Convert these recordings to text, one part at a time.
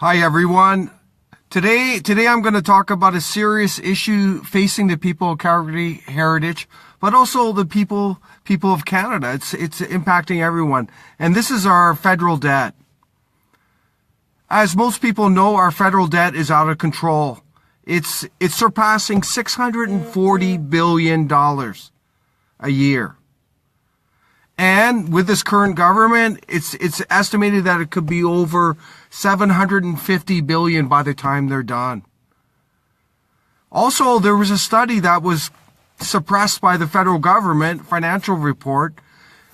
Hi, everyone. Today I'm going to talk about a serious issue facing the people of Calgary heritage, but also the people of Canada. It's impacting everyone. And this is our federal debt. As most people know, our federal debt is out of control. It's surpassing $640 billion a year. And with this current government, it's estimated that it could be over $750 billion by the time they're done. Also, there was a study that was suppressed by the federal government, financial report,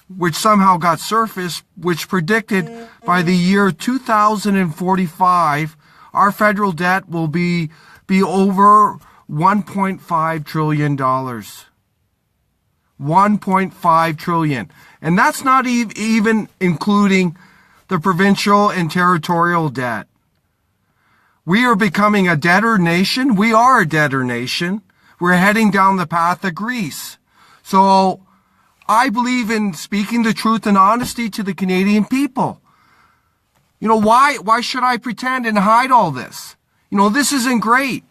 which somehow got surfaced, which predicted by the year 2045, our federal debt will be over $1.5 trillion. $1.5 trillion. And that's not even including the provincial and territorial debt. We are becoming a debtor nation. We are a debtor nation. We're heading down the path of Greece. So I believe in speaking the truth and honesty to the Canadian people. You know, why should I pretend and hide all this? You know, this isn't great.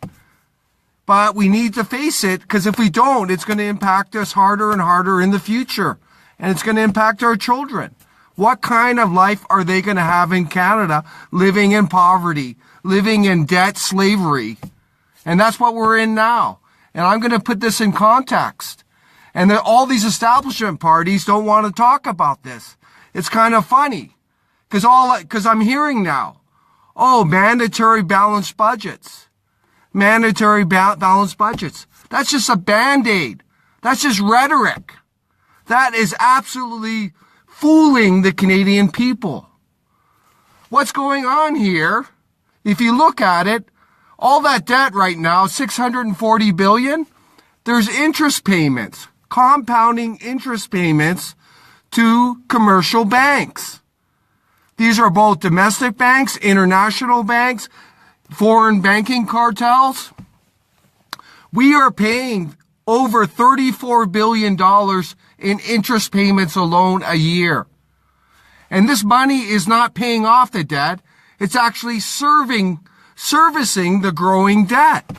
But we need to face it, because if we don't, it's going to impact us harder and harder in the future. And it's going to impact our children. What kind of life are they going to have in Canada, living in poverty, living in debt slavery? And that's what we're in now. And I'm going to put this in context. And all these establishment parties don't want to talk about this. It's kind of funny, because I'm hearing now, mandatory balanced budgets. Mandatory balanced budgets. That's just a Band-Aid. That's just rhetoric. That is absolutely fooling the Canadian people. What's going on here? If you look at it, all that debt right now, $640 billion, there's interest payments, compounding interest payments to commercial banks. These are both domestic banks, international banks, foreign banking cartels. We are paying over $34 billion in interest payments alone a year. And this money is not paying off the debt. It's actually servicing the growing debt.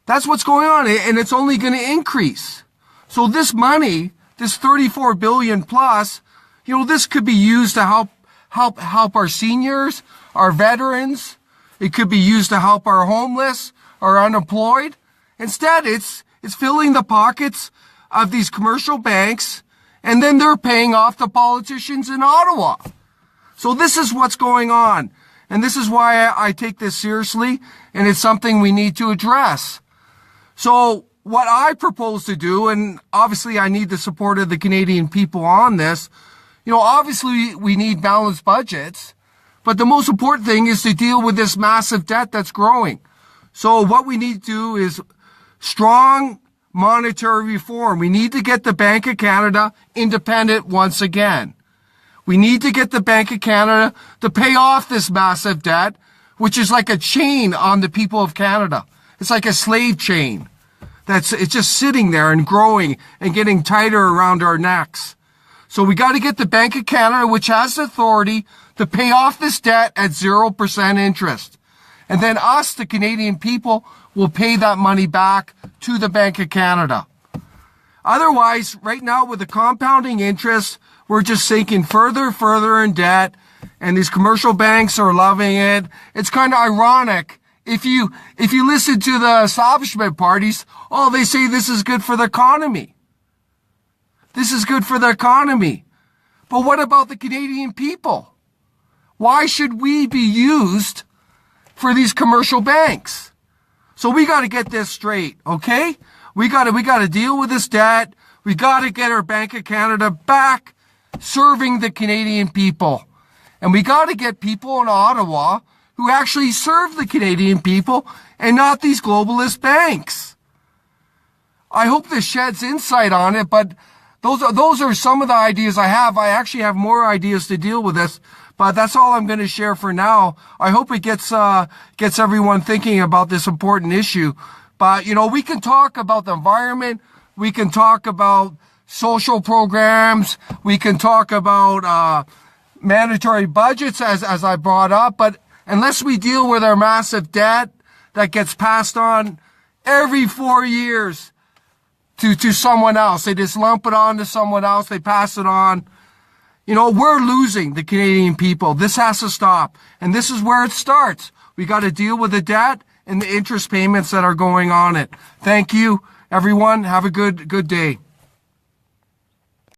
That's what's going on, and it's only going to increase. So this money, this $34 billion plus, you know, this could be used to help our seniors, our veterans. It could be used to help our homeless, our unemployed. Instead, it's filling the pockets of these commercial banks, and then they're paying off the politicians in Ottawa. So this is what's going on. And this is why I take this seriously, and it's something we need to address. So what I propose to do, and obviously I need the support of the Canadian people on this, you know, obviously we need balanced budgets. But the most important thing is to deal with this massive debt that's growing. So what we need to do is strong monetary reform. We need to get the Bank of Canada independent once again. We need to get the Bank of Canada to pay off this massive debt, which is like a chain on the people of Canada. It's like a slave chain. It's just sitting there and growing and getting tighter around our necks. So we got to get the Bank of Canada, which has authority to pay off this debt at 0% interest. And then us, the Canadian people, will pay that money back to the Bank of Canada. Otherwise, right now with the compounding interest, we're just sinking further in debt, and these commercial banks are loving it. It's kind of ironic. If you listen to the establishment parties, they say this is good for the economy. This is good for the economy. But what about the Canadian people? Why should we be used for these commercial banks? So we got to get this straight, okay? We got to deal with this debt. We got to get our Bank of Canada back serving the Canadian people. And we got to get people in Ottawa who actually serve the Canadian people and not these globalist banks. I hope this sheds insight on it, but those are some of the ideas I have. I actually have more ideas to deal with this, but that's all I'm going to share for now. I hope it gets everyone thinking about this important issue. But, you know, we can talk about the environment. We can talk about social programs. We can talk about mandatory budgets, as I brought up. But unless we deal with our massive debt that gets passed on every 4 years to someone else. They just lump it on to someone else. They pass it on. You know, we're losing the Canadian people. This has to stop. And this is where it starts. We got to deal with the debt and the interest payments that are going on it. Thank you, everyone. Have a good day.